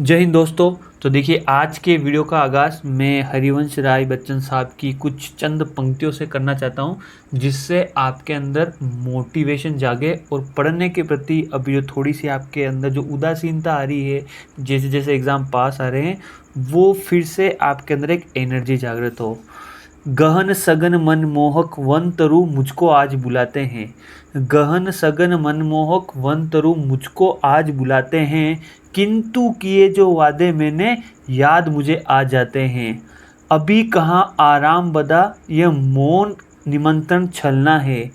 जय हिंद दोस्तों। तो देखिए, आज के वीडियो का आगाज़ मैं हरिवंश राय बच्चन साहब की कुछ चंद पंक्तियों से करना चाहता हूं, जिससे आपके अंदर मोटिवेशन जागे और पढ़ने के प्रति अभी जो थोड़ी सी आपके अंदर जो उदासीनता आ रही है, जैसे जैसे एग्ज़ाम पास आ रहे हैं, वो फिर से आपके अंदर एक एनर्जी जागृत हो। गहन सघन मनमोहक वन तरु मुझको आज बुलाते हैं। गहन सघन मनमोहक वन तरु मुझको आज बुलाते हैं, किंतु किए जो वादे मैंने याद मुझे आ जाते हैं। अभी कहाँ आराम बदा यह मौन निमंत्रण छलना है।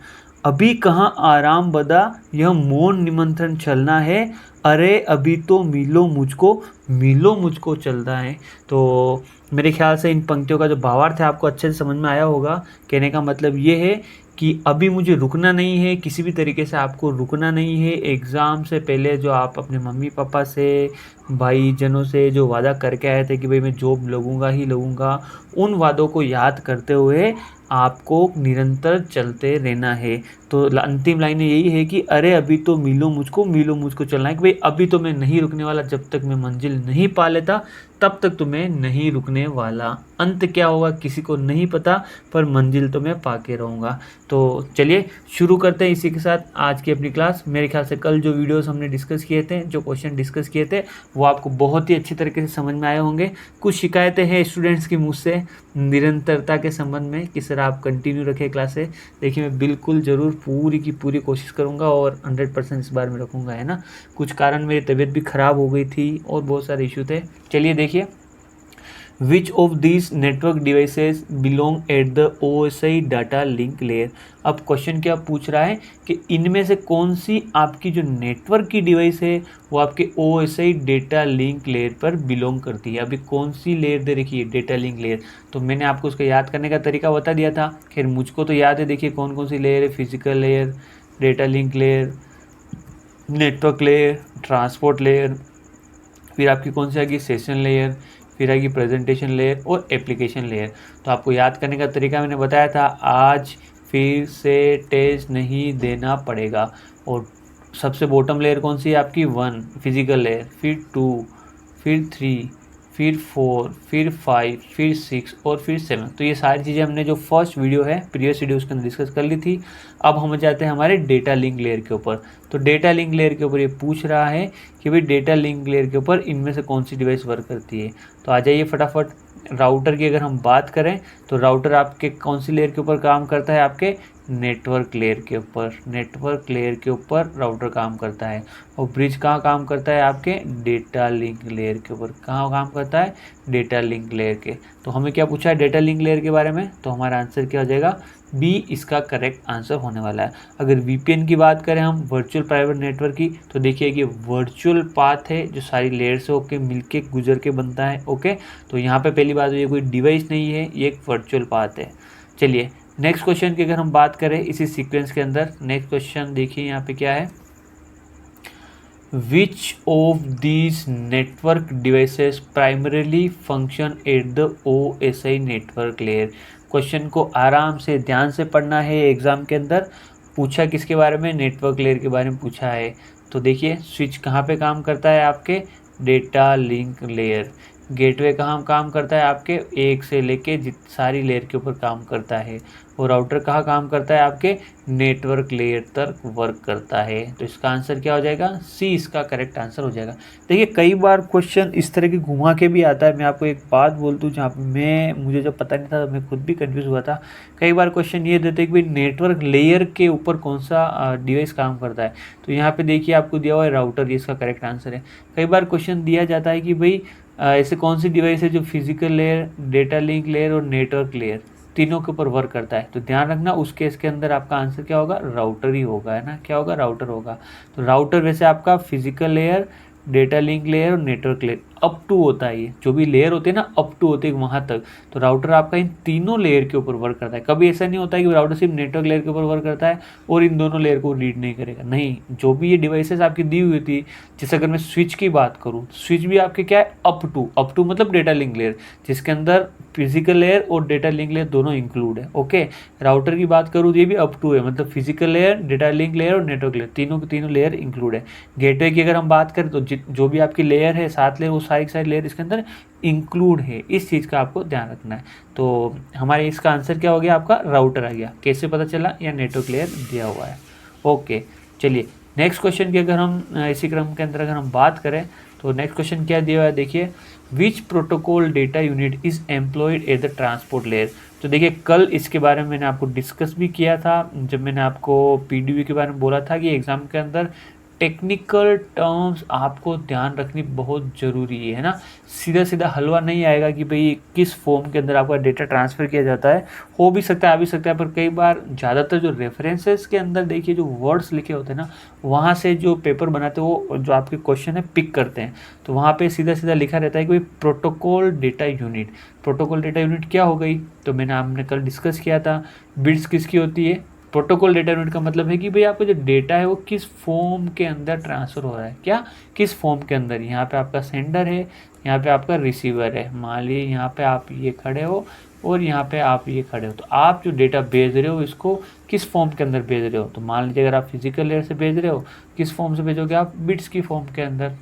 अभी कहाँ आराम बदा यह मौन निमंत्रण छलना है। अरे अभी तो मिलो मुझको चलना है। तो मेरे ख्याल से इन पंक्तियों का जो भावार्थ है आपको अच्छे से समझ में आया होगा। कहने का मतलब ये है कि अभी मुझे रुकना नहीं है, किसी भी तरीके से आपको रुकना नहीं है। एग्ज़ाम से पहले जो आप अपने मम्मी पापा से, भाई जनों से जो वादा करके आए थे कि भाई मैं जॉब लगूंगा ही लगूंगा, उन वादों को याद करते हुए आपको निरंतर चलते रहना है। तो अंतिम लाइन यही है कि अरे अभी तो मिलो मुझको चलना है, कि भाई अभी तो मैं नहीं रुकने वाला, जब तक मैं मंजिल नहीं पा लेता तब तक तो मैं नहीं रुकने वाला। अंत क्या होगा किसी को नहीं पता, पर मंजिल तो मैं पाके रहूँगा। तो चलिए शुरू करते हैं इसी के साथ आज की अपनी क्लास। मेरे ख्याल से कल जो वीडियोस हमने डिस्कस किए थे, जो क्वेश्चन डिस्कस किए थे, वो आपको बहुत ही अच्छी तरीके से समझ में आए होंगे। कुछ शिकायतें हैं स्टूडेंट्स की मुझसे निरंतरता के संबंध में कि सर आप कंटिन्यू रखें क्लासें। देखिए, मैं बिल्कुल ज़रूर पूरी की पूरी कोशिश करूँगा और 100% इस बार में रखूँगा, है ना। कुछ कारण मेरी तबीयत भी ख़राब हो गई थी और बहुत सारे इशू थे। चलिए देखिए, which of these network devices belong at the OSI data link layer. अब क्वेश्चन क्या पूछ रहा है कि इनमें से कौन सी आपकी जो नेटवर्क की डिवाइस है वो आपके OSI डेटा लिंक लेयर पर बिलोंग करती है। अभी कौन सी लेयर दे रखी है, डेटा लिंक लेयर। तो मैंने आपको उसका याद करने का तरीका बता दिया था। खैर मुझको तो याद है, देखिए कौन कौन सी लेयर है। Physical layer, data link layer, network layer, transport layer, फिर आपकी कौन सी आएगी, सेशन लेयर, फिर आएगी प्रेजेंटेशन लेयर और एप्लीकेशन लेयर। तो आपको याद करने का तरीका मैंने बताया था, आज फिर से टेस्ट नहीं देना पड़ेगा। और सबसे बॉटम लेयर कौन सी है आपकी, 1 फिजिकल लेयर, फिर 2, फिर 3, फिर 4, फिर 5, फिर 6 और फिर 7। तो ये सारी चीज़ें हमने जो फर्स्ट वीडियो है, प्रीवियस वीडियो, उसके अंदर डिस्कस कर ली थी। अब हम जाते हैं हमारे डेटा लिंक लेयर के ऊपर। तो डेटा लिंक लेयर के ऊपर ये पूछ रहा है कि भाई डेटा लिंक लेयर के ऊपर इनमें से कौन सी डिवाइस वर्क करती है। तो आ जाइए फटाफट। राउटर की अगर हम बात करें तो राउटर आपके कौन सी लेयर के ऊपर काम करता है, आपके नेटवर्क लेयर के ऊपर। नेटवर्क लेयर के ऊपर राउटर काम करता है। और ब्रिज कहाँ काम करता है, आपके डेटा लिंक लेयर के ऊपर। कहाँ काम करता है, डेटा लिंक लेयर के। तो हमें क्या पूछा है डेटा लिंक लेयर के बारे में, तो हमारा आंसर क्या हो जाएगा, बी इसका करेक्ट आंसर होने वाला है। अगर VPN की बात करें हम, वर्चुअल प्राइवेट नेटवर्क की, तो देखिए कि वर्चुअल पाथ है जो सारी लेयर से होके मिलके गुजर के बनता है। ओके, तो यहाँ पे पहली बात, ये कोई डिवाइस नहीं है, ये एक वर्चुअल पाथ है। चलिए नेक्स्ट क्वेश्चन की अगर हम बात करें इसी सीक्वेंस के अंदर, नेक्स्ट क्वेश्चन देखिए यहाँ पे क्या है, Which of these network devices primarily function at the OSI network layer। Question को आराम से ध्यान से पढ़ना है। एग्जाम के अंदर पूछा किसके बारे में, नेटवर्क लेयर के बारे में पूछा है। तो देखिए स्विच कहाँ पे काम करता है, आपके डेटा लिंक लेयर। गेटवे कहाँ काम करता है, आपके एक से लेके सारी लेयर के ऊपर काम करता है। और राउटर कहाँ काम करता है, आपके नेटवर्क लेयर तक वर्क करता है। तो इसका आंसर क्या हो जाएगा, सी इसका करेक्ट आंसर हो जाएगा। देखिए कई बार क्वेश्चन इस तरह की घुमा के भी आता है। मैं आपको एक बात बोल दूँ, जहाँ पे मुझे जब पता नहीं था मैं खुद भी कंफ्यूज हुआ था। कई बार क्वेश्चन ये देते हैं कि भाई नेटवर्क लेयर के ऊपर कौन सा डिवाइस काम करता है। तो यहाँ पे देखिए आपको दिया हुआ है राउटर, ये इसका करेक्ट आंसर है। कई बार क्वेश्चन दिया जाता है कि भाई ऐसे कौन सी डिवाइस है जो physical layer, data link layer और नेटवर्क लेयर तीनों के ऊपर वर्क करता है। तो ध्यान रखना उस केस के अंदर आपका आंसर क्या होगा, राउटर ही होगा, है ना। क्या होगा, राउटर होगा। तो राउटर वैसे आपका physical layer, data link layer और नेटवर्क लेयर अप टू होता है। ये जो भी लेयर होते हैं ना, अप टू होते हैं वहाँ तक। तो राउटर आपका इन तीनों लेयर के ऊपर वर्क करता है। कभी ऐसा नहीं होता है कि राउटर सिर्फ नेटवर्क लेयर के ऊपर वर्क करता है और इन दोनों लेयर को रीड नहीं करेगा। नहीं, जो भी ये डिवाइसेस आपकी दी हुई थी, जैसे अगर मैं स्विच की बात करूँ, स्विच भी आपके क्या है, अप टू मतलब डेटा लिंक लेयर, जिसके अंदर फिजिकल लेयर और डेटा लिंक लेयर दोनों इंक्लूड है। ओके, राउटर की बात करूँ तो ये भी अप टू है, मतलब physical layer, data link layer और नेटवर्क लेयर तीनों के तीनों लेयर इंक्लूड है। गेटवे की अगर हम बात करें तो जो भी आपकी लेयर है, 7 लेयर, वो सारी लेयर इसके अंदर इंक्लूड है, इस चीज़ का आपको ध्यान रखना है। तो हमारे इसका आंसर क्या हो गया, आपका राउटर आ गया। कैसे पता चला, या नेटवर्क लेयर दिया हुआ है। ओके, चलिए नेक्स्ट क्वेश्चन की अगर हम इसी क्रम के अंदर अगर हम बात करें तो नेक्स्ट क्वेश्चन क्या दिया हुआ है, देखिए विच protocol data unit is employed at the transport layer. तो देखिए कल इसके बारे में मैंने आपको डिस्कस भी किया था, जब मैंने आपको पीडीयू के बारे में बोला था कि एग्ज़ाम के अंदर टेक्निकल टर्म्स आपको ध्यान रखनी बहुत ज़रूरी है ना। सीधा सीधा हलवा नहीं आएगा कि भाई किस फॉर्म के अंदर आपका डेटा ट्रांसफ़र किया जाता है, हो भी सकता है आ भी सकता है, पर कई बार ज़्यादातर जो रेफरेंसेस के अंदर देखिए जो वर्ड्स लिखे होते हैं ना, वहाँ से जो पेपर बनाते हैं वो जो आपके क्वेश्चन है पिक करते हैं। तो वहाँ पे सीधा सीधा लिखा रहता है कि भाई protocol data unit. Protocol data unit क्या हो गई, तो हमने कल डिस्कस किया था, बिट्स किसकी होती है। प्रोटोकॉल डेटा यूनिट का मतलब है कि भाई आपका जो डेटा है वो किस फॉर्म के अंदर ट्रांसफ़र हो रहा है, क्या किस फॉर्म के अंदर। यहाँ पे आपका सेंडर है, यहाँ पे आपका रिसीवर है। मान लीजिए यहाँ पे आप ये खड़े हो और यहाँ पे आप ये खड़े हो, तो आप जो डेटा भेज रहे हो इसको किस फॉर्म के अंदर भेज रहे हो। तो मान लीजिए अगर आप फिजिकल लेयर से भेज रहे हो, किस फॉर्म से भेजोगे आप, बिट्स की फॉर्म के अंदर।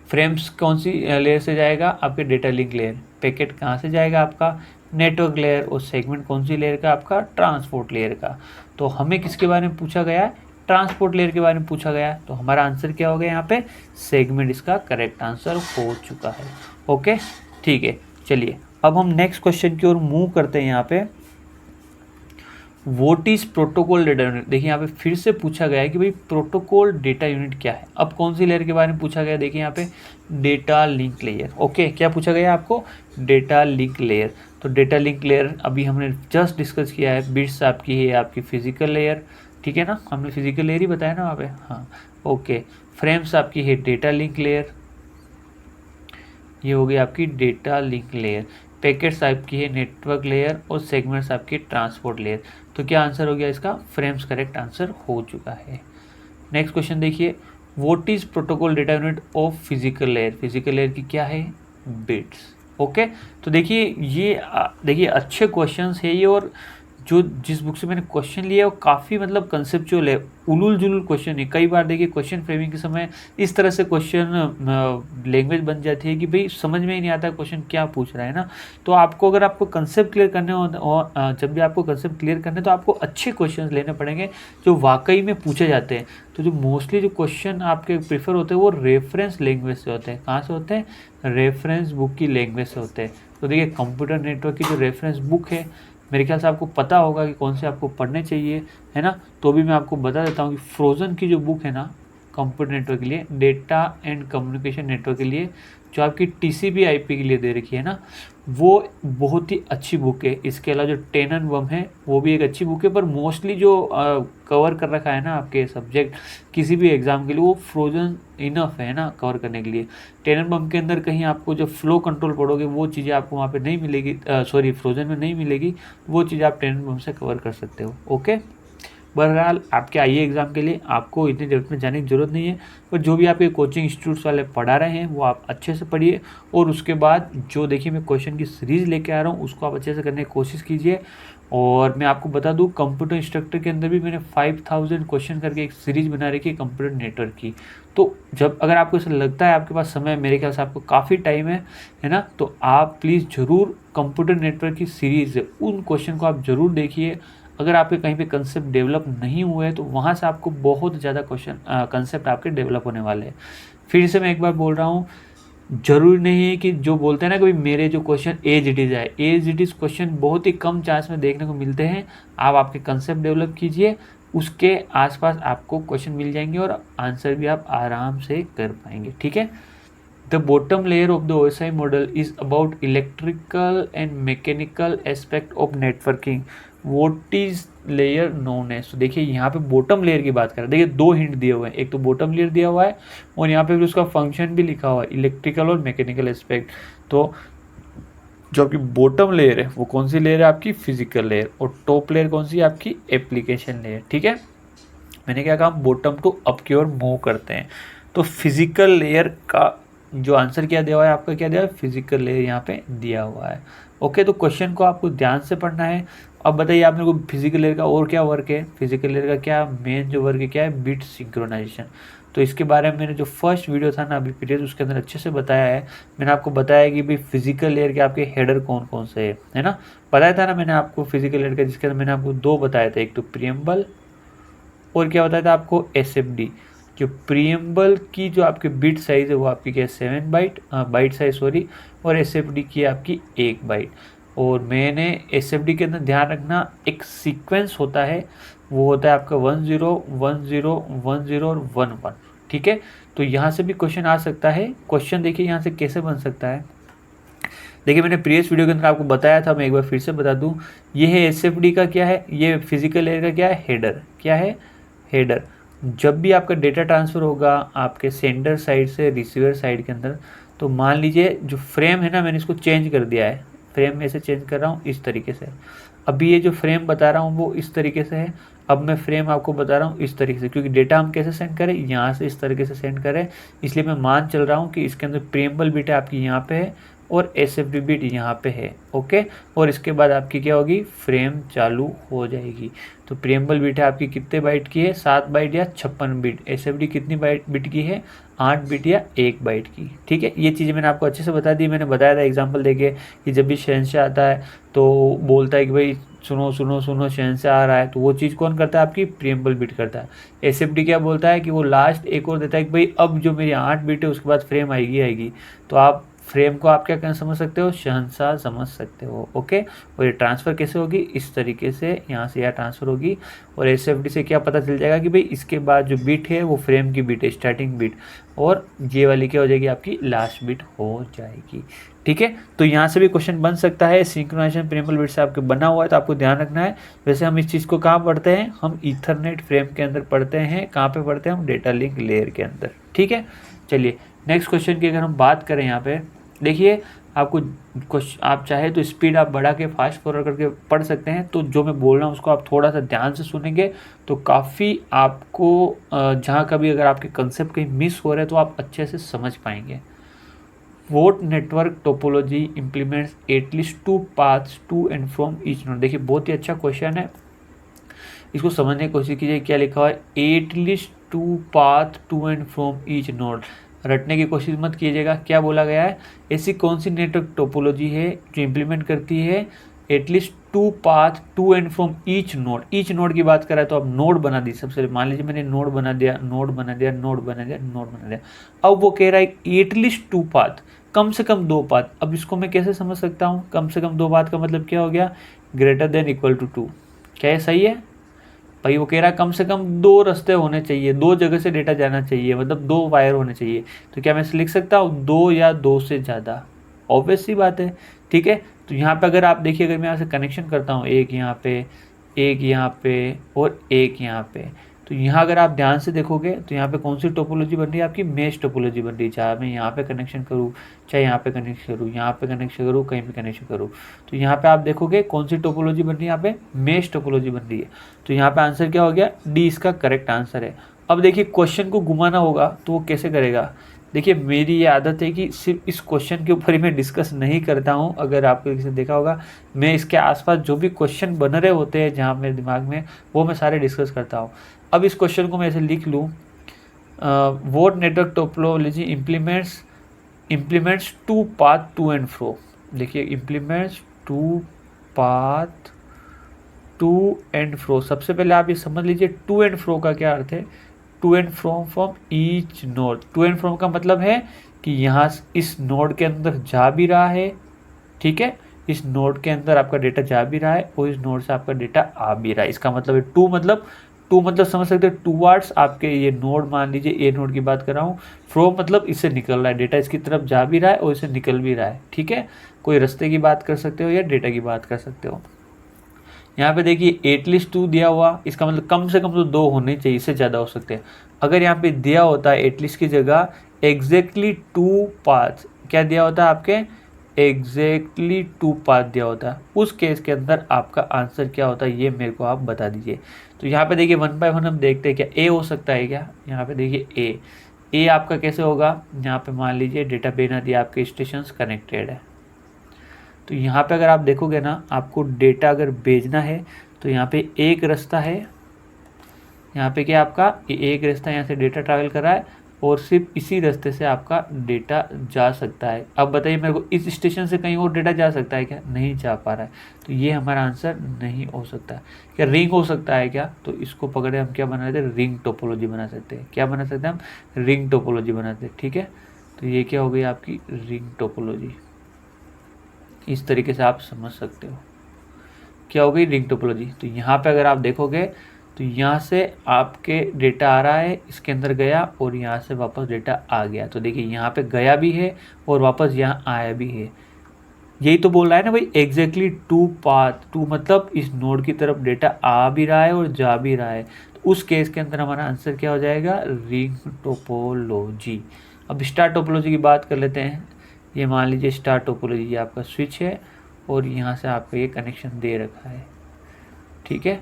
फ्रेम्स कौन सी लेयर से जाएगा, आपके डेटा लिंक लेयर। पैकेट कहाँ से जाएगा, आपका नेटवर्क लेयर। और सेगमेंट कौन सी लेयर का, आपका ट्रांसपोर्ट लेयर का। तो हमें किसके बारे में पूछा गया है, ट्रांसपोर्ट लेयर के बारे में पूछा गया है। तो हमारा आंसर क्या हो गया यहाँ पे, सेगमेंट इसका करेक्ट आंसर हो चुका है। ओके ठीक है, चलिए अब हम नेक्स्ट क्वेश्चन की ओर मूव करते हैं। यहाँ पे what is protocol data unit. देखिए यहाँ पे फिर से पूछा गया है कि भाई प्रोटोकॉल डेटा यूनिट क्या है। अब कौन सी लेयर के बारे में पूछा गया, देखिए यहाँ पे डेटा लिंक लेयर। ओके, क्या पूछा गया आपको, डेटा लिंक लेयर। तो डेटा लिंक लेयर अभी हमने जस्ट डिस्कस किया है। बिट्स आपकी है आपकी फिजिकल लेयर, ठीक है ना, हमने फिजिकल लेयर ही बताया ना वहाँ पे, हाँ ओके। फ्रेम्स आपकी है डेटा लिंक लेयर, ये हो गई आपकी डेटा लिंक लेयर। पैकेट्स आपकी है नेटवर्क लेयर और सेगमेंट्स आपकी ट्रांसपोर्ट लेयर। तो क्या आंसर हो गया इसका, फ्रेम्स करेक्ट आंसर हो चुका है। नेक्स्ट क्वेश्चन देखिए, what is protocol data unit of physical layer. Physical layer की क्या है, बिट्स। ओके, तो देखिए ये देखिए अच्छे क्वेश्चंस है ये, और जो जिस बुक से मैंने क्वेश्चन लिया है वो काफ़ी मतलब कंसेप्चुअल है, उलूल जुलूल क्वेश्चन है। कई बार देखिए क्वेश्चन फ्रेमिंग के समय इस तरह से क्वेश्चन लैंग्वेज बन जाती है कि भाई समझ में ही नहीं आता क्वेश्चन क्या पूछ रहा है ना। तो आपको अगर आपको कंसेप्ट क्लियर करने हो, जब भी आपको कंसेप्ट क्लियर करने तो आपको अच्छे क्वेश्चन लेने पड़ेंगे जो वाकई में पूछे जाते हैं। तो जो मोस्टली जो क्वेश्चन आपके प्रेफर होते हैं वो रेफरेंस लैंग्वेज से होते हैं। कहाँ से होते हैं, रेफरेंस बुक की लैंग्वेज से होते हैं। तो देखिए कंप्यूटर नेटवर्क की जो रेफरेंस बुक है, मेरे ख्याल से आपको पता होगा कि कौन से आपको पढ़ने चाहिए, है ना। तो भी मैं आपको बता देता हूँ कि फ्रोज़न की जो बुक है ना कंप्यूटर नेटवर्क के लिए, डेटा एंड कम्युनिकेशन नेटवर्क के लिए, जो आपकी टीसीपी आईपी के लिए दे रखी है ना, वो बहुत ही अच्छी बुक है। इसके अलावा जो टेननबम है वो भी एक अच्छी बुक है, पर मोस्टली जो कवर कर रखा है ना आपके सब्जेक्ट किसी भी एग्ज़ाम के लिए, वो फ्रोजन इनफ है ना कवर करने के लिए। टेननबम के अंदर कहीं आपको जब फ्लो कंट्रोल पढ़ोगे वो चीज़ें आपको वहाँ पे नहीं मिलेगी, सॉरी फ्रोजन में नहीं मिलेगी, वो चीज़ आप टेननबम से कवर कर सकते हो। ओके, बहरहाल आपके आईए एग्ज़ाम के लिए आपको इतनी डेप्थ में जाने की ज़रूरत नहीं है, पर जो भी आपके कोचिंग इंस्टीट्यूट्स वाले पढ़ा रहे हैं वो आप अच्छे से पढ़िए। और उसके बाद जो देखिए मैं क्वेश्चन की सीरीज़ लेके आ रहा हूँ उसको आप अच्छे से करने की कोशिश कीजिए। और मैं आपको बता दूँ कंप्यूटर इंस्ट्रक्टर के अंदर भी मैंने 5000 क्वेश्चन करके एक सीरीज़ बना रखी है कंप्यूटर नेटवर्क की। तो जब अगर आपको ऐसा लगता है आपके पास समय, मेरे ख्याल से आपको काफ़ी टाइम है ना, तो आप प्लीज़ ज़रूर कंप्यूटर नेटवर्क की सीरीज़ है उन क्वेश्चन को आप ज़रूर देखिए। अगर आपके कहीं पे कंसेप्ट डेवलप नहीं हुए हैं तो वहाँ से आपको बहुत ज़्यादा कंसेप्ट आपके डेवलप होने वाले हैं। फिर से मैं एक बार बोल रहा हूँ, ज़रूरी नहीं है कि जो बोलते हैं ना कि मेरे जो क्वेश्चन एज इट इज़ है, एज इट इज़ क्वेश्चन बहुत ही कम चांस में देखने को मिलते हैं। आप आपके कंसेप्ट डेवलप कीजिए, उसके आसपास आपको क्वेश्चन मिल जाएंगे और आंसर भी आप आराम से कर पाएंगे, ठीक है। The bottom layer of the OSI model is about electrical and mechanical aspect of networking. What is layer known as? तो देखिए यहाँ पे बॉटम लेयर की बात कर रहे हैं। देखिए दो हिंट दिए हुए हैं, एक तो बॉटम लेयर दिया हुआ है और यहाँ पे भी उसका फंक्शन भी लिखा हुआ है, इलेक्ट्रिकल और मैकेनिकल एस्पेक्ट। तो जो आपकी बॉटम लेयर है वो कौन सी लेयर है, आपकी फिजिकल लेयर, और टॉप लेयर कौन सी है, आपकी एप्लीकेशन लेयर, ठीक है। मैंने क्या कहा, बॉटम टू अप की ओर मूव करते हैं। तो फिजिकल लेयर का जो आंसर क्या दिया हुआ है, आपका क्या दिया है, फिजिकल लेयर यहाँ पे दिया हुआ है। ओके, तो क्वेश्चन को आपको ध्यान से पढ़ना है। अब बताइए आपने को फिजिकल लेयर का और क्या वर्क है। फिजिकल लेयर का क्या मेन जो वर्क है क्या है, बिट सिंक्रोनाइजेशन। तो इसके बारे में मैंने जो फर्स्ट वीडियो था ना अभी प्रीवियस, उसके अंदर अच्छे से बताया है। मैंने आपको बताया कि भाई फिजिकल लेयर के आपके हेडर कौन कौन से है ना, बताया था ना मैंने आपको फिजिकल लेयर का, जिसके अंदर मैंने आपको 2 बताए थे, एक तो प्रीएम्बल और क्या बताया था आपको एसएफडी। जो प्रीएम्बल की जो आपके बिट साइज़ है वो आपकी क्या है 7 बाइट, बाइट साइज सॉरी, और एसएफडी की है आपकी 1 बाइट। और मैंने एसएफडी के अंदर ध्यान रखना एक सीक्वेंस होता है, वो होता है आपका 10 10 10 और 11, ठीक है। तो यहाँ से भी क्वेश्चन आ सकता है। क्वेश्चन देखिए यहाँ से कैसे बन सकता है। देखिए मैंने प्रीवियस वीडियो के अंदर आपको बताया था, मैं एक बार फिर से बता दूं, ये है एसएफडी का क्या है, ये फिजिकल लेयर का क्या है हेडर, क्या है हेडर। जब भी आपका डेटा ट्रांसफ़र होगा आपके सेंडर साइड से रिसीवर साइड के अंदर, तो मान लीजिए जो फ्रेम है ना, मैंने इसको चेंज कर दिया है, फ्रेम में से चेंज कर रहा हूँ इस तरीके से। अभी ये जो फ्रेम बता रहा हूँ वो इस तरीके से है, अब मैं फ्रेम आपको बता रहा हूँ इस तरीके से, क्योंकि डेटा हम कैसे सेंड करें, यहाँ से इस तरीके से सेंड करें, इसलिए मैं मान चल रहा हूँ कि इसके अंदर प्रीएम्बल बिट है आपकी यहाँ पे है और एसएफडी बिट यहाँ पे है, ओके। और इसके बाद आपकी क्या होगी, फ्रेम चालू हो जाएगी। तो प्रीएम्बल बिट है आपकी कितने बाइट की है, 7 बाइट या 56 बिट। एसएफडी कितनी बिट की है, 8 बिट या 1 बाइट की, ठीक है। ये चीज़ें मैंने आपको अच्छे से बता दी। मैंने बताया था एग्जाम्पल देके कि जब भी शहंशाह आता है तो बोलता है कि भाई सुनो सुनो सुनो शहंशाह आ रहा है, तो वो चीज़ कौन करता है, आपकी प्रीएम्बल बिट करता है। एसएफडी क्या बोलता है कि वो लास्ट एक और देता है कि भाई अब जो मेरी 8 बिट है उसके बाद फ्रेम आएगी। तो आप फ्रेम को आप क्या समझ सकते हो, शहंशाह समझ सकते हो, ओके। और ये ट्रांसफ़र कैसे होगी, इस तरीके से यहाँ से यहाँ ट्रांसफ़र होगी। और एसएफडी से क्या पता चल जाएगा कि भाई इसके बाद जो बिट है वो फ्रेम की बिट है, स्टार्टिंग बिट, और ये वाली क्या हो जाएगी, आपकी लास्ट बिट हो जाएगी, ठीक है। तो यहाँ से भी क्वेश्चन बन सकता है। सिंक्रोनाइजेशन प्रीएम्बल बिट से आपके बना हुआ है, तो आपको ध्यान रखना है। वैसे हम इस चीज़ को कहाँ पढ़ते हैं, हम ईथरनेट फ्रेम के अंदर पढ़ते हैं। कहाँ पे पढ़ते हैं हम, डेटा लिंक लेयर के अंदर, ठीक है। चलिए नेक्स्ट क्वेश्चन की अगर हम बात करें, यहाँ पे देखिए आपको कुछ, आप चाहे तो स्पीड आप बढ़ा के फास्ट फॉरवर्ड करके पढ़ सकते हैं। तो जो मैं बोल रहा हूँ उसको आप थोड़ा सा ध्यान से सुनेंगे तो काफ़ी आपको जहाँ कभी अगर आपके कंसेप्ट कहीं मिस हो रहे हैं तो आप अच्छे से समझ पाएंगे। What network topology implements at least 2 paths to and from each node. देखिए बहुत ही अच्छा क्वेश्चन है, इसको समझने की कोशिश कीजिए। क्या लिखा हुआ है, at least 2 path to and from each node. रटने की कोशिश मत कीजिएगा, क्या बोला गया है, ऐसी कौन सी नेटवर्क टोपोलॉजी है जो इम्प्लीमेंट करती है at least 2 path to and from each node. Each node की बात करें तो आप नोड बना दी, सबसे मान लीजिए मैंने नोड बना दिया, नोड बना दिया, नोड बना दिया, नोड बना दिया। अब वो कह रहा है एटलीस्ट 2 पाथ, कम से कम 2 पाथ। अब इसको मैं कैसे समझ सकता हूँ, कम से कम 2 पाथ का मतलब क्या हो गया, ग्रेटर देन इक्वल टू 2। क्या ये सही है भाई, वो कह रहा है कम से कम 2 रास्ते होने चाहिए, 2 जगह से डेटा जाना चाहिए, मतलब 2 वायर होने चाहिए। तो क्या मैं लिख सकता हूँ 2 या 2 से ज़्यादा, ऑब्वियस सी बात है, ठीक है। तो यहाँ पे अगर आप देखिए, अगर मैं यहाँ से कनेक्शन करता हूँ, एक यहाँ पे, एक यहाँ पे और एक यहाँ पे, तो यहाँ अगर आप ध्यान से देखोगे तो यहाँ पे कौन सी टोपोलॉजी बन रही है, आपकी मेश टोपोलॉजी बन रही है। चाहे मैं यहाँ पे कनेक्शन करूँ, चाहे यहाँ पे कनेक्शन करूँ, यहाँ पे कनेक्शन करूँ, कहीं भी कनेक्शन करूँ, तो यहाँ पे आप देखोगे कौन सी टोपोलॉजी बन रही है, यहाँ पे मेश टोपोलॉजी बन रही है। तो यहाँ पे आंसर क्या हो गया, डी इसका करेक्ट आंसर है। अब देखिए क्वेश्चन को घुमाना होगा तो वो कैसे करेगा। देखिए मेरी ये आदत है कि सिर्फ इस क्वेश्चन के ऊपर ही मैं डिस्कस नहीं करता हूँ। अगर आपको किसी ने देखा होगा, मैं इसके आसपास जो भी क्वेश्चन बन रहे होते हैं जहाँ मेरे दिमाग में, वो मैं सारे डिस्कस करता हूँ। अब इस क्वेश्चन को मैं ऐसे लिख लूँ, what network topology implements 2 path to and fro. देखिए implements 2 path to and fro. सबसे पहले आप ये समझ लीजिए टू एंड फ्रो का क्या अर्थ है, to and from from each node. To and from का मतलब है कि यहाँ इस नोड के अंदर जा भी रहा है, ठीक है, इस नोड के अंदर आपका डेटा जा भी रहा है और इस नोड से आपका डेटा आ भी रहा है। इसका मतलब है टू मतलब समझ सकते हैं टूवर्ड्स आपके ये नोड, मान लीजिए ए नोड की बात कर रहा हूँ, फ्रॉम मतलब इससे निकल रहा है डेटा, इसकी तरफ जा भी रहा है और इससे निकल भी रहा है, ठीक है। कोई रास्ते की बात कर सकते हो या डेटा की बात कर सकते हो। यहाँ पे देखिए एटलीस्ट 2 दिया हुआ, इसका मतलब कम से कम तो 2 होने चाहिए, इससे ज़्यादा हो सकते हैं। अगर यहाँ पे दिया होता है एटलीस्ट की जगह एग्जैक्टली 2 पाथ, क्या दिया होता है आपके, एग्जैक्टली 2 पाथ दिया होता है, उस केस के अंदर आपका आंसर क्या होता है ये मेरे को आप बता दीजिए। तो यहाँ पे देखिए 1 बाय 1 हम देखते हैं, क्या ए हो सकता है क्या। यहाँ पे देखिए ए आपका कैसे होगा, यहाँ पे मान लीजिए डेटा बिना दिया आपके स्टेशन कनेक्टेड है। तो यहाँ पे अगर आप देखोगे ना, आपको डेटा अगर भेजना है तो यहाँ पे एक रास्ता है, यहाँ पे क्या आपका एक रास्ता यहाँ से डेटा ट्रैवल कर रहा है और सिर्फ इसी रास्ते से आपका डेटा जा सकता है। अब बताइए मेरे को इस स्टेशन से कहीं और डेटा जा सकता है क्या? नहीं जा पा रहा है, तो ये हमारा आंसर नहीं हो सकता। क्या रिंग हो सकता है क्या? तो इसको पकड़े हम क्या बना लेते हैं, रिंग टोपोलॉजी बना सकते हैं। क्या बना सकते हैं हम? रिंग टोपोलॉजी बनाते हैं। ठीक है, तो ये क्या हो गई आपकी रिंग टोपोलॉजी। इस तरीके से आप समझ सकते हो क्या हो गई रिंग टोपोलॉजी। तो यहाँ पे अगर आप देखोगे तो यहाँ से आपके डेटा आ रहा है, इसके अंदर गया और यहाँ से वापस डेटा आ गया। तो देखिए यहाँ पे गया भी है और वापस यहाँ आया भी है। यही तो बोल रहा है ना भाई, एग्जैक्टली टू पाथ, टू मतलब इस नोड की तरफ डेटा आ भी रहा है और जा भी रहा है। तो उस केस के अंदर हमारा आंसर क्या हो जाएगा, रिंग टोपोलॉजी। अब स्टार टोपोलॉजी की बात कर लेते हैं। ये मान लीजिए स्टार टोपोलॉजी, ये आपका स्विच है और यहाँ से आपको ये कनेक्शन दे रखा है। ठीक है,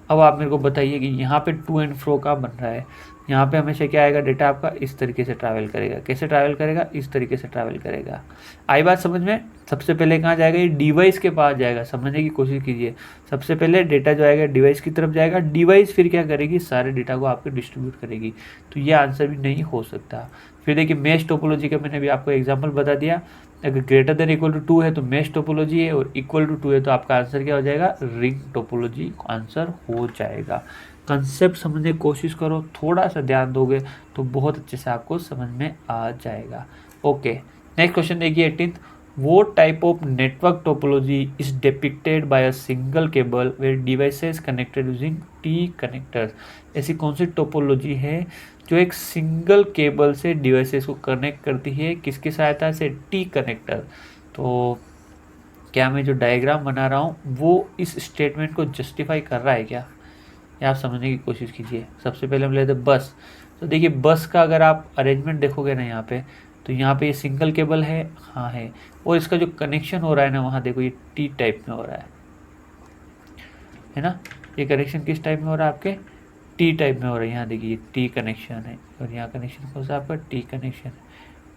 अब आप मेरे को बताइए कि यहाँ पे टू एंड फ्रो का बन रहा है। यहाँ पे हमेशा क्या आएगा, डेटा आपका इस तरीके से ट्रैवल करेगा। कैसे ट्रैवल करेगा? इस तरीके से ट्रैवल करेगा। आई बात समझ में? सबसे पहले कहाँ जाएगा, ये डिवाइस के पास जाएगा। समझने की कोशिश कीजिए। सबसे पहले डेटा जो आएगा डिवाइस की तरफ जाएगा, डिवाइस फिर क्या करेगी, सारे डेटा को आपके डिस्ट्रीब्यूट करेगी। तो ये आंसर भी नहीं हो सकता। फिर देखिए मैश टोपोलॉजी का मैंने भी आपको एग्जाम्पल बता दिया। अगर ग्रेटर देन इक्वल टू 2 है तो मैश टोपोलॉजी है, और इक्वल टू 2 है तो आपका आंसर क्या हो जाएगा, रिंग टोपोलॉजी आंसर हो जाएगा। कंसेप्ट समझने की कोशिश करो, थोड़ा सा ध्यान दोगे तो बहुत अच्छे से आपको समझ में आ जाएगा। ओके, नेक्स्ट क्वेश्चन देखिए 18th। वो type of network topology is depicted by a single cable where devices connected using T connectors. ऐसी कौन सी टोपोलॉजी है जो एक सिंगल केबल से डिवाइसेस को कनेक्ट करती है, किसकी सहायता से, टी कनेक्टर। तो क्या मैं जो डायग्राम बना रहा हूँ वो इस स्टेटमेंट को जस्टिफाई कर रहा है क्या, ये आप समझने की कोशिश कीजिए। सबसे पहले हम लेते हैं बस। तो देखिए बस का अगर आप अरेंजमेंट देखोगे ना यहाँ पे, तो यहाँ पे ये सिंगल केबल है, हाँ है, और इसका जो कनेक्शन हो रहा है ना वहाँ देखो ये टी टाइप में हो रहा है ना। ये कनेक्शन किस टाइप में हो रहा है, आपके टी टाइप में हो रहा है। यहाँ देखिए टी कनेक्शन है और यहाँ कनेक्शन कौन सा आपका, टी कनेक्शन है,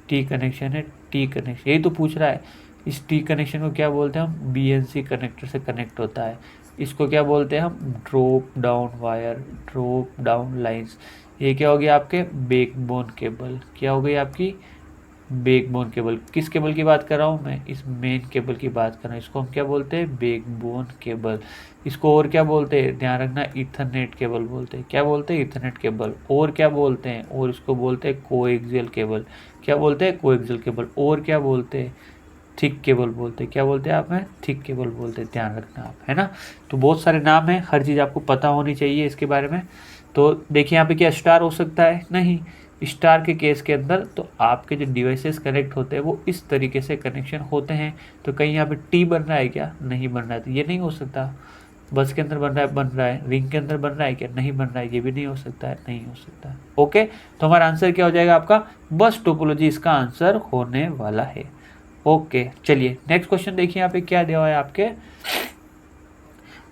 टी कनेक्शन है, टी कनेक्शन। यही तो पूछ रहा है। इस टी कनेक्शन को क्या बोलते हैं हम, बीएनसी कनेक्टर से कनेक्ट होता है। इसको क्या बोलते हैं हम, drop down wire, drop down lines. ये क्या हो गया आपके बैकबोन केबल। क्या हो गई आपकी बैकबोन केबल। किस केबल की बात कर रहा हूँ मैं, इस मेन केबल की बात कर रहा हूँ। इसको हम क्या बोलते हैं, बैकबोन केबल। इसको और क्या बोलते हैं, ध्यान रखना, ईथरनेट केबल बोलते हैं। क्या बोलते हैं, ईथरनेट केबल। और क्या बोलते हैं, और इसको बोलते हैं कोएक्सियल केबल। क्या बोलते हैं, कोएक्सियल केबल। और क्या बोलते हैं, थिक केबल बोलते हैं। क्या बोलते हैं आप में, थिक केबल बोलते हैं। ध्यान रखना आप, है ना। तो बहुत सारे नाम हैं, हर चीज़ आपको पता होनी चाहिए इसके बारे में। तो देखिए यहाँ पे क्या स्टार हो सकता है, नहीं। स्टार के केस के अंदर तो आपके जो डिवाइसेस कनेक्ट होते हैं वो इस तरीके से कनेक्शन होते हैं। तो कहीं यहाँ पे टी बन रहा है क्या, नहीं बन रहा है, तो ये नहीं हो सकता। बस के अंदर बन रहा है, रिंग के अंदर बन रहा है क्या, नहीं बन रहा है, ये भी नहीं हो सकता है, नहीं हो सकता है। ओके, तो हमारा आंसर क्या हो जाएगा आपका, बस टोपोलॉजी इसका आंसर होने वाला है। ओके, चलिए नेक्स्ट क्वेश्चन देखिए यहाँ पे क्या दिया हुआ है आपके।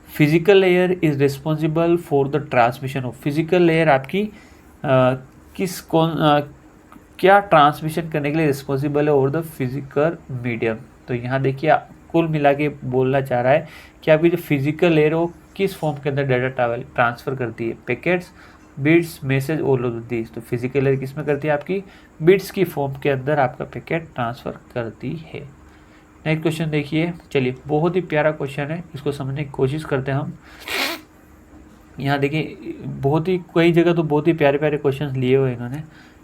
Physical layer is responsible for the transmission of. Physical layer आपकी क्या ट्रांसमिशन करने के लिए रिस्पॉन्सिबल है ओवर द फिजिकल मीडियम। तो यहाँ देखिए कुल मिला के बोलना चाह रहा है कि आपकी जो फिजिकल लेयर हो किस फॉर्म के अंदर डाटा ट्रांसफर करती है, packets, bits, message, all of this. तो फिजिकल लेयर किस में करती है, आपकी बिट्स की फॉर्म के अंदर आपका पैकेट ट्रांसफर करती है। नेक्स्ट क्वेश्चन देखिए, चलिए बहुत ही प्यारा क्वेश्चन है, इसको समझने की कोशिश करते हैं हम। यहाँ देखिए बहुत ही कई जगह तो बहुत ही प्यारे प्यारे क्वेश्चन लिए हुए इन्होंने।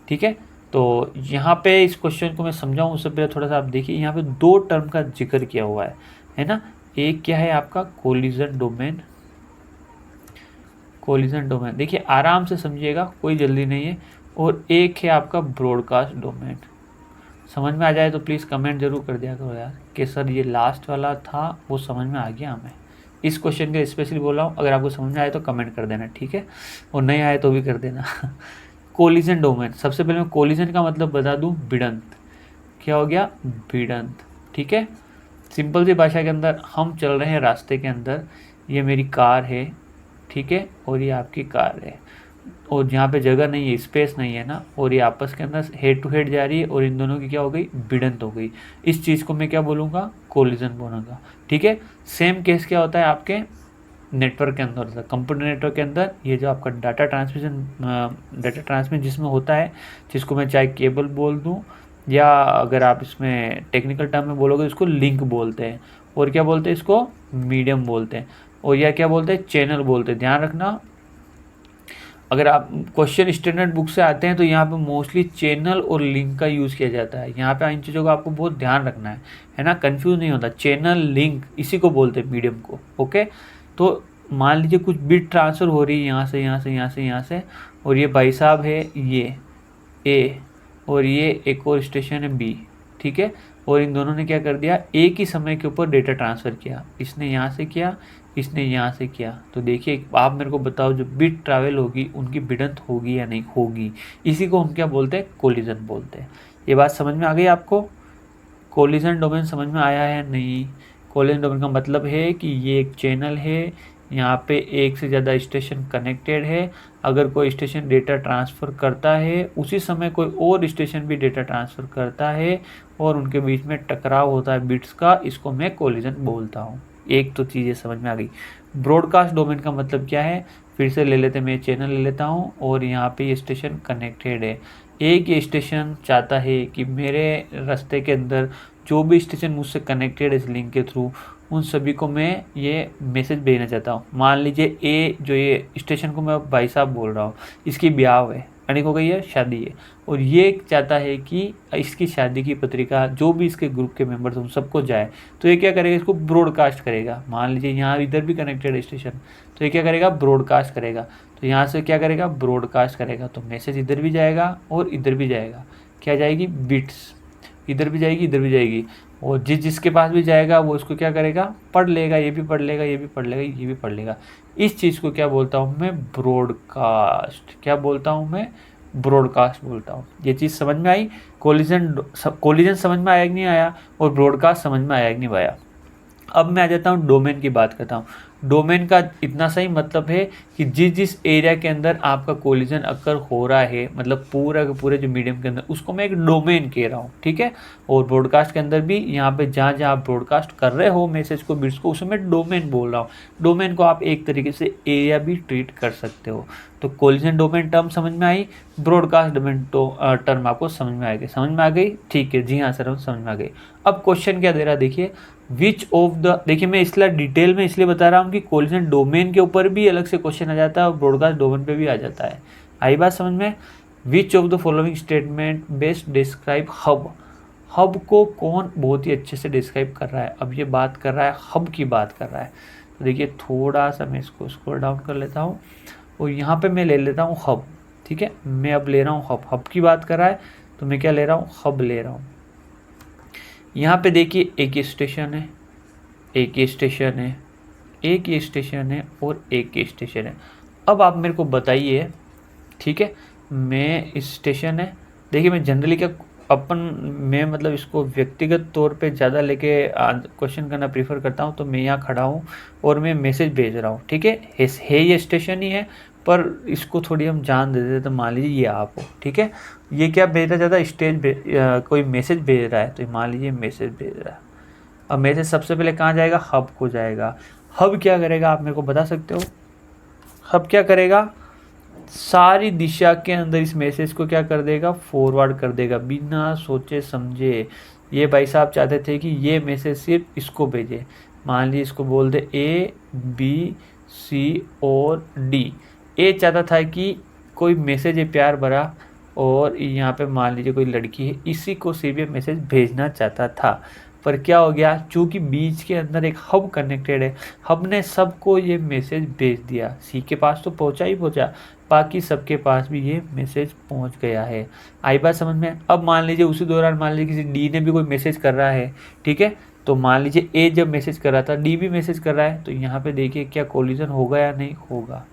ठीक है, तो यहाँ पे इस क्वेश्चन को मैं समझाऊँ उससे पहले थोड़ा सा आप देखिए, यहाँ पे दो टर्म का जिक्र किया हुआ है ना। एक क्या है आपका कोलिजन डोमेन, कोलिजन डोमेन देखिए आराम से समझिएगा, कोई जल्दी नहीं है। और एक है आपका ब्रॉडकास्ट डोमेन। समझ में आ जाए तो प्लीज़ कमेंट जरूर कर दिया करो यार कि सर ये लास्ट वाला था वो समझ में आ गया हमें। इस क्वेश्चन के स्पेशली बोल रहा हूँ, अगर आपको समझ में आए तो कमेंट कर देना, ठीक है, और नहीं आए तो भी कर देना। कोलिजन डोमेन, सबसे पहले मैं कोलिजन का मतलब बता दूँ, भिड़ंत। क्या हो गया, भिड़ंत। ठीक है, सिंपल सी भाषा के अंदर हम चल रहे हैं रास्ते के अंदर, ये मेरी कार है, ठीक है, और ये आपकी कार है, और जहाँ पे जगह नहीं है, स्पेस नहीं है ना, और ये आपस के अंदर हेड टू हेड जा रही है, और इन दोनों की क्या हो गई, भिड़ंत हो गई। इस चीज़ को मैं क्या बोलूँगा, कोलिजन बोलूँगा। ठीक है, सेम केस क्या होता है आपके नेटवर्क के अंदर होता है। कंप्यूटर नेटवर्क के अंदर ये जो आपका डाटा ट्रांसमिशन जिसमें होता है, जिसको मैं चाहे केबल बोल दूँ या अगर आप इसमें टेक्निकल टर्म में बोलोगे इसको लिंक बोलते हैं, और क्या बोलते हैं इसको, मीडियम बोलते हैं, और या क्या बोलते हैं, चैनल बोलते हैं। ध्यान रखना, अगर आप क्वेश्चन स्टैंडर्ड बुक से आते हैं तो यहाँ पे मोस्टली चैनल और लिंक का यूज़ किया जाता है। यहाँ पे इन चीज़ों का आपको बहुत ध्यान रखना है ना, कंफ्यूज नहीं होता। चैनल, लिंक, इसी को बोलते हैं मीडियम को। ओके, तो मान लीजिए कुछ बिट ट्रांसफ़र हो रही है यहाँ से यहाँ से यहाँ से यहाँ से, और ये भाई साहब है ये ए, और ये एक और स्टेशन है बी, ठीक है, और इन दोनों ने क्या कर दिया, एक ही समय के ऊपर डेटा ट्रांसफ़र किया। इसने यहाँ से किया, इसने यहाँ से किया। तो देखिए, आप मेरे को बताओ, जो बिट ट्रैवल होगी उनकी भिड़ंत होगी या नहीं होगी, इसी को हम क्या बोलते हैं, कोलिजन बोलते हैं। ये बात समझ में आ गई आपको? कोलिजन डोमेन समझ में आया है नहीं? कोलिजन डोमेन का मतलब है कि ये एक चैनल है, यहाँ पे एक से ज़्यादा स्टेशन कनेक्टेड है। अगर कोई स्टेशन डेटा ट्रांसफ़र करता है, उसी समय कोई और स्टेशन भी डेटा ट्रांसफ़र करता है और उनके बीच में टकराव होता है बिट्स का, इसको मैं कोलिजन बोलता हूँ। एक तो चीज़ें समझ में आ गई। ब्रॉडकास्ट डोमेन का मतलब क्या है, फिर से ले लेते हैं, मैं चैनल ले लेता हूँ और यहाँ पे ये स्टेशन कनेक्टेड है। एक ये स्टेशन चाहता है कि मेरे रास्ते के अंदर जो भी स्टेशन मुझसे कनेक्टेड है इस लिंक के थ्रू, उन सभी को मैं ये मैसेज भेजना चाहता हूँ। मान लीजिए ए, जो ये स्टेशन को मैं भाई साहब बोल रहा हूँ, इसकी ब्याह है, यानी हो गई है, शादी है, और ये चाहता है कि इसकी शादी की पत्रिका जो भी इसके ग्रुप के मेंबर्स उन सबको जाए। तो ये क्या करेगा, इसको ब्रॉडकास्ट करेगा। मान लीजिए यहाँ इधर भी कनेक्टेड है स्टेशन, तो ये क्या करेगा, ब्रॉडकास्ट करेगा। तो यहाँ से क्या करेगा, ब्रॉडकास्ट करेगा, तो मैसेज इधर भी जाएगा और इधर भी जाएगा। क्या जाएगी, बिट्स, इधर भी जाएगी, इधर भी जाएगी, और जिसके पास भी जाएगा वो इसको क्या करेगा, पढ़ लेगा, ये भी पढ़ लेगा, ये भी पढ़ लेगा, ये भी पढ़ लेगा। इस चीज़ को क्या बोलता हूँ मैं, ब्रॉडकास्ट। क्या बोलता हूँ मैं, ब्रॉडकास्ट बोलता हूँ। ये चीज़ समझ में आई? कोलिजन समझ में आया कि नहीं आया, और ब्रॉडकास्ट समझ में आया कि नहीं आया? अब मैं आ जाता हूँ डोमेन की बात करता हूँ। डोमेन का इतना सही मतलब है कि जिस एरिया के अंदर आपका कोलिजन अक्कर हो रहा है, मतलब पूरा के पूरे जो मीडियम के अंदर, उसको मैं एक डोमेन कह रहा हूँ, ठीक है। और ब्रॉडकास्ट के अंदर भी यहाँ पे जहाँ जहाँ आप ब्रॉडकास्ट कर रहे हो मैसेज को, बिट्स को, उसमें मैं डोमेन बोल रहा हूँ। डोमेन को आप एक तरीके से एरिया भी ट्रीट कर सकते हो। तो कोलिजन डोमेन टर्म समझ में आई, ब्रॉडकास्ट डोमेन टर्म आपको समझ में आएगी? समझ में आ गई, ठीक है जी हाँ सर, समझ में आ गई। अब क्वेश्चन क्या दे रहा है, देखिए, विच ऑफ द, देखिए मैं इसलिए डिटेल में इसलिए बता रहा हूँ कि कोलिजन डोमेन के ऊपर भी अलग से क्वेश्चन आ जाता है और ब्रॉडकास्ट डोमेन पे भी आ जाता है। आई बात समझ में? विच of the following statement best describe hub. Hub को कौन बहुत ही अच्छे से डिस्क्राइब कर रहा है? अब ये बात कर रहा है, हब की बात कर रहा है। तो देखिए, थोड़ा सा मैं इसको स्क्रॉल डाउन कर लेता हूँ और यहाँ पे मैं ले लेता हूँ हब, ठीक है। मैं अब ले रहा हूँ हब, हब की बात कर रहा है तो मैं क्या ले रहा हूँ, हब ले रहा हूँ। यहाँ पे देखिए, एक ही स्टेशन है, एक ही स्टेशन है, एक ही स्टेशन है और एक ही स्टेशन है। अब आप मेरे को बताइए, ठीक है, मैं इस स्टेशन है, देखिए मैं जनरली क्या मैं मतलब इसको व्यक्तिगत तौर पे ज़्यादा लेके क्वेश्चन करना प्रीफर करता हूँ। तो मैं यहाँ खड़ा हूँ और मैं मैसेज भेज रहा हूँ, ठीक है, ये स्टेशन ही है, पर इसको थोड़ी हम जान दे देते। तो मान लीजिए ये आप हो, ठीक है, ये क्या भेज रहा है, ज़्यादा कोई मैसेज भेज रहा है, तो मान लीजिए मैसेज भेज रहा है। अब मैसेज सबसे पहले कहाँ जाएगा, हब को जाएगा। हब क्या करेगा, आप मेरे को बता सकते हो? हब क्या करेगा, सारी दिशा के अंदर इस मैसेज को क्या कर देगा, फॉरवर्ड कर देगा, बिना सोचे समझे। ये भाई साहब चाहते थे कि ये मैसेज सिर्फ इसको भेजे। मान लीजिए इसको बोल दे A, B, C और D। ए चाहता था कि कोई मैसेज है प्यार भरा, और यहाँ पे मान लीजिए कोई लड़की है, इसी को सिर्फ ये मैसेज भेजना चाहता था। पर क्या हो गया, चूंकि बीच के अंदर एक हब कनेक्टेड है, हब ने सबको ये मैसेज भेज दिया। सी के पास तो पहुंचा ही पहुंचा, बाकी सबके पास भी ये मैसेज पहुंच गया है। आई बात समझ में? अब मान लीजिए उसी दौरान मान लीजिए किसी डी ने भी कोई मैसेज कर रहा है, ठीक है, तो मान लीजिए ए जब मैसेज कर रहा था, डी भी मैसेज कर रहा है, तो यहाँ पे देखिए क्या कोलिजन होगा या नहीं होगा?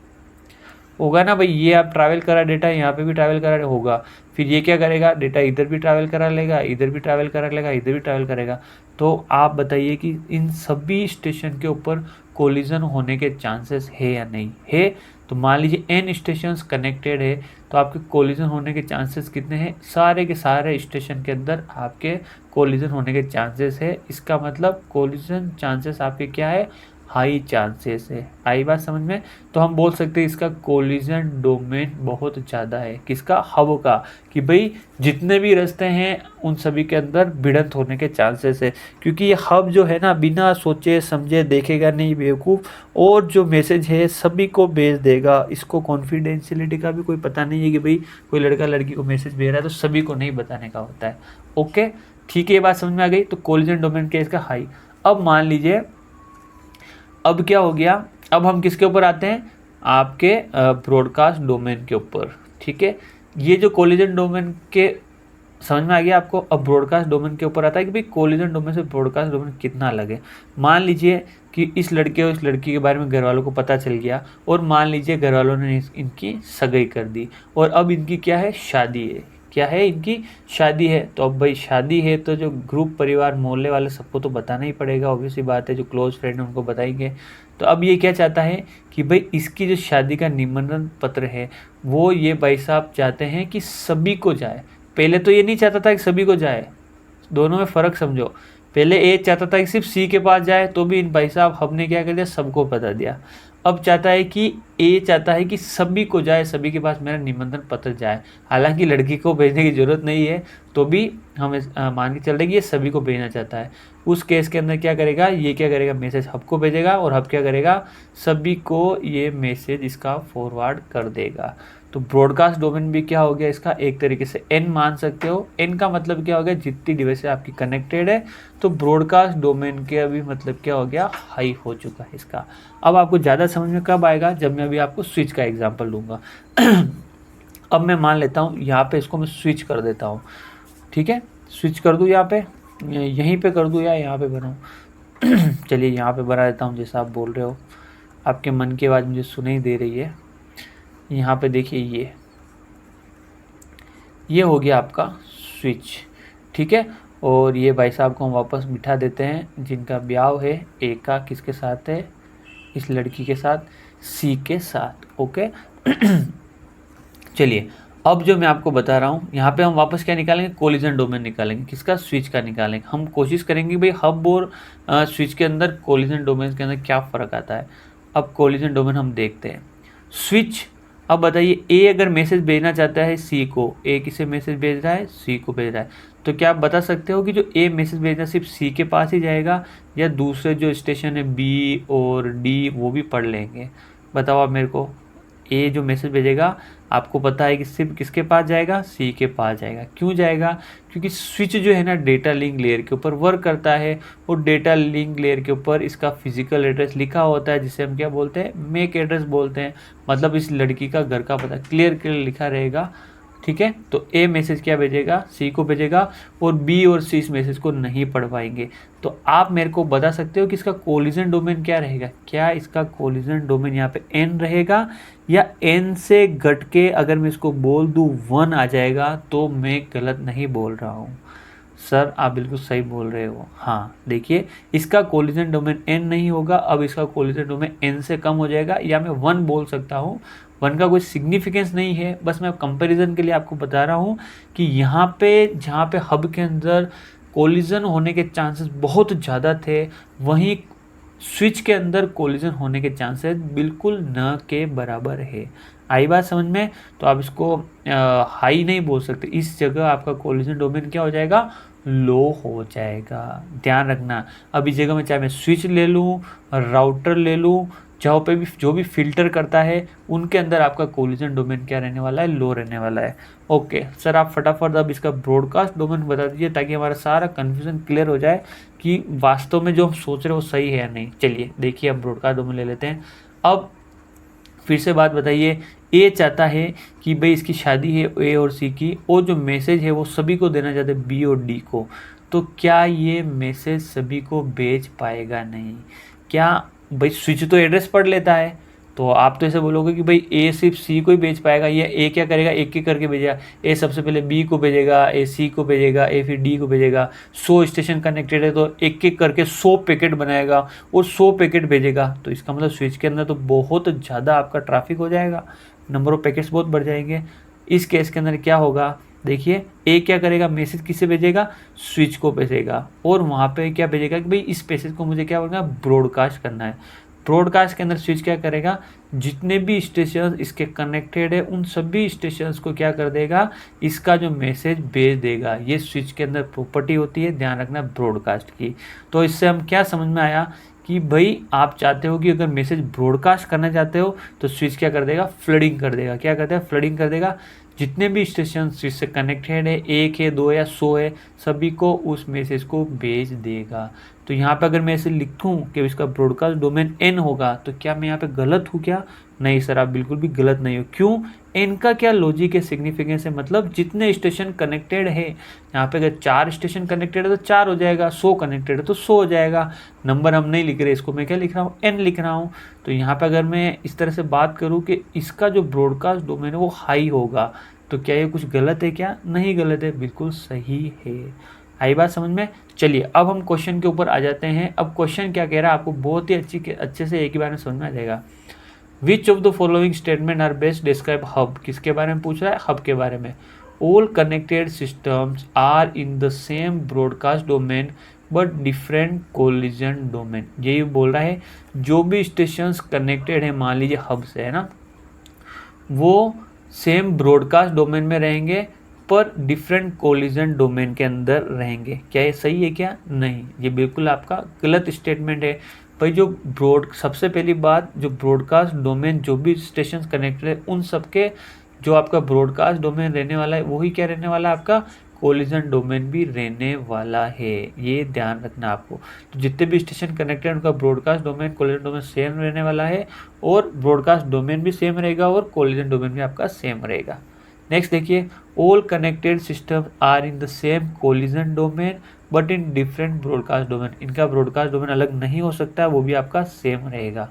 होगा ना भाई। ये आप ट्रैवल करा डेटा, यहाँ पे भी ट्रैवल करा होगा, फिर ये क्या करेगा, डेटा इधर भी ट्रैवल करा लेगा, इधर भी ट्रैवल करा लेगा, इधर भी ट्रैवल करेगा। तो आप बताइए कि इन सभी स्टेशन के ऊपर कोलिजन होने के चांसेस है या नहीं है? तो मान लीजिए n स्टेशंस कनेक्टेड है, तो आपके कोलिजन होने के चांसेस कितने हैं? सारे के सारे स्टेशन के अंदर आपके कोलिजन होने के चांसेस है। इसका मतलब कोलिजन चांसेस आपके क्या है, हाई चांसेस है। आई बात समझ में? तो हम बोल सकते हैं इसका कोलिजन डोमेन बहुत ज़्यादा है, किसका? हब का, कि भाई जितने भी रास्ते हैं उन सभी के अंदर भिड़ंत होने के चांसेस है, क्योंकि ये हब जो है ना बिना सोचे समझे देखेगा नहीं बेवकूफ़, और जो मैसेज है सभी को भेज देगा। इसको कॉन्फिडेंशियलिटी का भी कोई पता नहीं है कि भाई कोई लड़का लड़की को मैसेज भेज रहा है तो सभी को नहीं बताने का होता है। ओके, ठीक है, ये बात समझ में आ गई। तो कोलिजन डोमेन क्या है इसका? हाई। अब मान लीजिए, अब क्या हो गया, अब हम किसके ऊपर आते हैं? आपके ब्रॉडकास्ट डोमेन के ऊपर। ठीक है, ये जो कोलिजन डोमेन के समझ में आ गया आपको। अब ब्रॉडकास्ट डोमेन के ऊपर आता है कि भाई कोलिजन डोमेन से ब्रॉडकास्ट डोमेन कितना अलग है। मान लीजिए कि इस लड़के और इस लड़की के बारे में घर वालों को पता चल गया, और मान लीजिए घर वालों ने इनकी सगाई कर दी, और अब इनकी क्या है? शादी है। क्या है? इनकी शादी है। तो अब भाई शादी है तो जो ग्रुप, परिवार, मोहल्ले वाले सबको तो बताना ही पड़ेगा, ऑब्वियसली बात है, जो क्लोज फ्रेंड है उनको बताएंगे। तो अब ये क्या चाहता है कि भाई इसकी जो शादी का निमंत्रण पत्र है वो ये भाई साहब चाहते हैं कि सभी को जाए। पहले तो ये नहीं चाहता था कि सभी को जाए, दोनों में फ़र्क समझो। पहले ए चाहता था कि सिर्फ सी के पास जाए, तो भी इन भाई साहब हमने क्या कर दिया? सबको बता दिया। अब चाहता है कि ए चाहता है कि सभी को जाए, सभी के पास मेरा निमंत्रण पत्र जाए। हालांकि लड़की को भेजने की ज़रूरत नहीं है, तो भी हम मान के चल रहे कि ये सभी को भेजना चाहता है। उस केस के अंदर क्या करेगा? ये क्या करेगा? मैसेज हब को भेजेगा, और हब क्या करेगा? सभी को ये मैसेज इसका फॉरवर्ड कर देगा। तो ब्रॉडकास्ट डोमेन भी क्या हो गया इसका? एक तरीके से एन मान सकते हो। एन का मतलब क्या हो गया? जितनी डिवाइस आपकी कनेक्टेड है। तो ब्रॉडकास्ट डोमेन के अभी मतलब क्या हो गया? हाई हो चुका है इसका। अब आपको ज़्यादा समझ में कब आएगा? जब मैं अभी आपको स्विच का एग्जांपल दूंगा। अब मैं मान लेता हूँ यहाँ पे इसको मैं स्विच कर देता हूँ। ठीक है, स्विच कर दूँ यहाँ पे, यहीं पे कर दूँ या यहाँ पे बनाऊँ? चलिए यहाँ पे बना देता हूँ, जैसा आप बोल रहे हो। आपके मन की आवाज़ मुझे सुनाई दे रही है। यहाँ पे देखिए, ये हो गया आपका स्विच। ठीक है, और ये भाई साहब को हम वापस बिठा देते हैं, जिनका ब्याह है ए का किसके साथ है? इस लड़की के साथ, सी के साथ। ओके। चलिए, अब जो मैं आपको बता रहा हूँ यहाँ पे हम वापस क्या निकालेंगे? कोलिजन डोमेन निकालेंगे। किसका? स्विच का निकालेंगे। हम कोशिश करेंगे भाई हब और स्विच के अंदर, कोलिजन डोमेन के अंदर क्या फ़र्क आता है। अब कोलिजन डोमेन हम देखते हैं। स्विच, अब बताइए, ए अगर मैसेज भेजना चाहता है सी को, ए किसे मैसेज भेज रहा है? सी को भेज रहा है। तो क्या आप बता सकते हो कि जो ए मैसेज भेजना सिर्फ सी के पास ही जाएगा, या दूसरे जो स्टेशन है बी और डी वो भी पढ़ लेंगे? बताओ आप मेरे को। ए जो मैसेज भेजेगा आपको पता है कि सिर्फ किसके पास जाएगा? सी के पास जाएगा। क्यों जाएगा? क्योंकि स्विच जो है ना डेटा लिंक लेयर के ऊपर वर्क करता है, और डेटा लिंक लेयर के ऊपर इसका फिजिकल एड्रेस लिखा होता है, जिसे हम क्या बोलते हैं? मैक एड्रेस बोलते हैं। मतलब इस लड़की का घर का पता क्लियर लिखा रहेगा। ठीक है, तो ए मैसेज क्या भेजेगा? सी को भेजेगा, और बी और सी इस मैसेज को नहीं पढ़ पाएंगे। तो आप मेरे को बता सकते हो कि इसका कोलिजन डोमेन क्या रहेगा? क्या इसका कोलिजन डोमेन यहाँ पे एन रहेगा, या एन से घट के अगर मैं इसको बोल दूँ 1 आ जाएगा? तो मैं गलत नहीं बोल रहा हूँ सर, आप बिल्कुल सही बोल रहे हो। हाँ देखिए, इसका कोलिजन डोमेन एन नहीं होगा, अब इसका कोलिजन डोमेन एन से कम हो जाएगा, या मैं 1 बोल सकता हूँ। 1 का कोई सिग्निफिकेंस नहीं है, बस मैं कंपैरिजन के लिए आपको बता रहा हूँ कि यहाँ पे जहाँ पे हब के अंदर कोलिजन होने के चांसेस बहुत ज़्यादा थे, वहीं स्विच के अंदर कोलिजन होने के चांसेस बिल्कुल न के बराबर है। आई बात समझ में? तो आप इसको हाई नहीं बोल सकते, इस जगह आपका कोलिजन डोमेन क्या हो जाएगा? लो हो जाएगा। ध्यान रखना, अब इस जगह में चाहे मैं स्विच ले लूँ, राउटर ले लूँ, जहाँ पे भी जो भी फिल्टर करता है उनके अंदर आपका कोलिजन डोमेन क्या रहने वाला है? लो रहने वाला है। ओके सर, आप फटाफट अब इसका ब्रॉडकास्ट डोमेन बता दीजिए, ताकि हमारा सारा कन्फ्यूजन क्लियर हो जाए कि वास्तव में जो हम सोच रहे हैं वो सही है या नहीं। चलिए देखिए, अब ब्रॉडकास्ट डोमेन ले लेते हैं। अब फिर से बात बताइए, ए चाहता है कि भाई इसकी शादी है ए और सी की, और जो मैसेज है वो सभी को देना चाहते हैं बी और डी को। तो क्या ये मैसेज सभी को भेज पाएगा? नहीं। क्या भाई स्विच तो एड्रेस पढ़ लेता है, तो आप तो ऐसे बोलोगे कि भाई ए सिर्फ सी को ही भेज पाएगा, या ए क्या करेगा? एक एक करके भेजेगा। ए सबसे पहले बी को भेजेगा, ए सी को भेजेगा, ए फिर डी को भेजेगा। 100 स्टेशन कनेक्टेड है तो एक एक करके 100 पैकेट बनाएगा और 100 पैकेट भेजेगा। तो इसका मतलब स्विच के अंदर तो बहुत ज़्यादा आपका ट्रैफिक हो जाएगा, नंबर ऑफ पैकेट्स बहुत बढ़ जाएंगे। इस केस के अंदर क्या होगा? देखिए, ए क्या करेगा? मैसेज किसे भेजेगा? स्विच को भेजेगा, और वहाँ पे क्या भेजेगा कि भाई इस मैसेज को मुझे क्या बोलना है? ब्रॉडकास्ट करना है। ब्रॉडकास्ट के अंदर स्विच क्या करेगा, जितने भी स्टेशन इसके कनेक्टेड है उन सभी स्टेशंस को क्या कर देगा, इसका जो मैसेज भेज देगा। ये स्विच के अंदर प्रॉपर्टी होती है, ध्यान रखना ब्रॉडकास्ट की। तो इससे हम क्या समझ में आया कि भाई आप चाहते हो कि अगर मैसेज ब्रॉडकास्ट करना चाहते हो तो स्विच क्या कर देगा, फ्लडिंग कर देगा। क्या करता है, फ्लडिंग कर देगा। जितने भी स्टेशन स्विच से कनेक्टेड है, 1 है 2 या 100 है, सभी को उस मैसेज को भेज देगा। तो यहाँ पे अगर मैं ऐसे लिखूँ कि इसका ब्रॉडकास्ट डोमेन n होगा, तो क्या मैं यहाँ पे गलत हूँ क्या? नहीं सर, आप बिल्कुल भी गलत नहीं हो। क्यों? n का क्या लॉजिक है, सिग्निफिकेंस है, मतलब जितने स्टेशन कनेक्टेड है। यहाँ पे अगर 4 स्टेशन कनेक्टेड है तो 4 हो जाएगा, 100 कनेक्टेड है तो 100 हो जाएगा। नंबर हम नहीं लिख रहे, इसको मैं क्या लिख रहा हूँ, n लिख रहा हूँ। तो यहाँ पे अगर मैं इस तरह से बात करूँ कि इसका जो ब्रॉडकास्ट डोमेन है वो हाई होगा, तो क्या ये कुछ गलत है क्या? नहीं गलत है, बिल्कुल सही है। आई बात समझ में? चलिए अब हम क्वेश्चन के ऊपर आ जाते हैं। अब क्वेश्चन क्या कह रहा है आपको बहुत ही अच्छे से एक ही बार में समझ में आ जाएगा। Which of the following statement are best describe hub? किसके बारे में पूछ रहा है? हब के बारे में। All connected systems are in the same broadcast domain but different collision domain. यही बोल रहा है, जो भी स्टेशंस कनेक्टेड है मान लीजिए हब से, है ना, वो सेम ब्रॉडकास्ट डोमेन में रहेंगे पर डिफरेंट कोलिजन डोमेन के अंदर रहेंगे। क्या ये सही है क्या? नहीं, ये बिल्कुल आपका गलत स्टेटमेंट है। भाई जो सबसे पहली बात, जो ब्रॉडकास्ट डोमेन जो भी स्टेशन कनेक्टेड है उन सबके जो आपका ब्रॉडकास्ट डोमेन रहने वाला है वही क्या रहने वाला है, आपका कोलिजन डोमेन भी रहने वाला है। ये ध्यान रखना आपको। तो जितने भी स्टेशन कनेक्टेड उनका broadcast domain collision domain same रहने वाला है, और ब्रॉडकास्ट डोमेन भी सेम रहेगा और कोलिजन डोमेन भी आपका सेम रहेगा। नेक्स्ट देखिए, all connected system are in the same collision domain but in different broadcast domain. इनका ब्रॉडकास्ट डोमेन अलग नहीं हो सकता, वो भी आपका सेम रहेगा।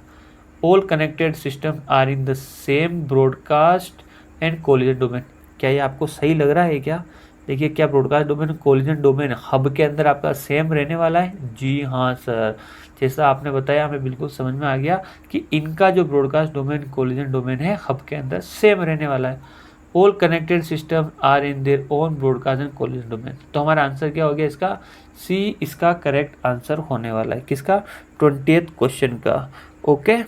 All connected system are in the same broadcast and collision domain. क्या ये आपको सही लग रहा है क्या? देखिए, क्या broadcast domain collision domain hub के अंदर आपका सेम रहने वाला है? जी हाँ सर, जैसा आपने बताया हमें बिल्कुल समझ में आ गया कि इनका जो ब्रॉडकास्ट डोमेन कोलिजन डोमेन है हब के अंदर सेम रहने वाला है। All connected system are in their own broadcast and collision domain. तो हमारा आंसर क्या हो गया इसका? सी इसका करेक्ट आंसर होने वाला है। किसका? 20th क्वेश्चन का। ओके,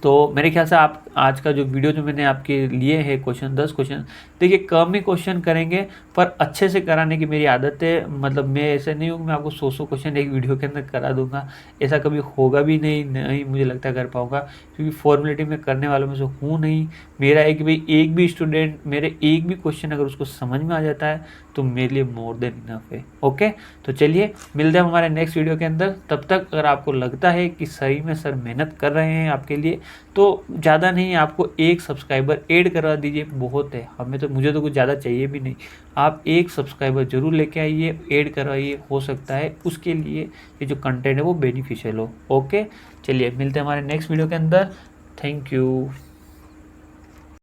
तो मेरे ख्याल से आप आज का जो वीडियो जो मैंने आपके लिए है क्वेश्चन 10 क्वेश्चन, देखिए कम ही क्वेश्चन करेंगे पर अच्छे से कराने की मेरी आदत है। मतलब मैं ऐसे नहीं हूँ मैं आपको 100 क्वेश्चन एक वीडियो के अंदर करा दूंगा, ऐसा कभी होगा भी नहीं मुझे लगता है कर पाऊँगा, क्योंकि फॉर्मेलिटी में करने वालों में से हूँ नहीं। मेरा है कि भाई एक भी स्टूडेंट मेरे एक भी क्वेश्चन अगर उसको समझ में आ जाता है तो मेरे लिए मोर देन इनफ है। ओके, तो चलिए मिलते हैं हमारे नेक्स्ट वीडियो के अंदर। तब तक अगर आपको लगता है कि सही में सर मेहनत कर रहे हैं आपके लिए, तो ज़्यादा नहीं, आपको एक सब्सक्राइबर ऐड करवा दीजिए, बहुत है। मुझे तो कुछ ज़्यादा चाहिए भी नहीं। आप एक सब्सक्राइबर ज़रूर लेके आइए, ऐड करवाइए, हो सकता है उसके लिए ये जो कंटेंट है वो बेनिफिशियल हो। ओके, चलिए मिलते हैं हमारे नेक्स्ट वीडियो के अंदर। Thank you.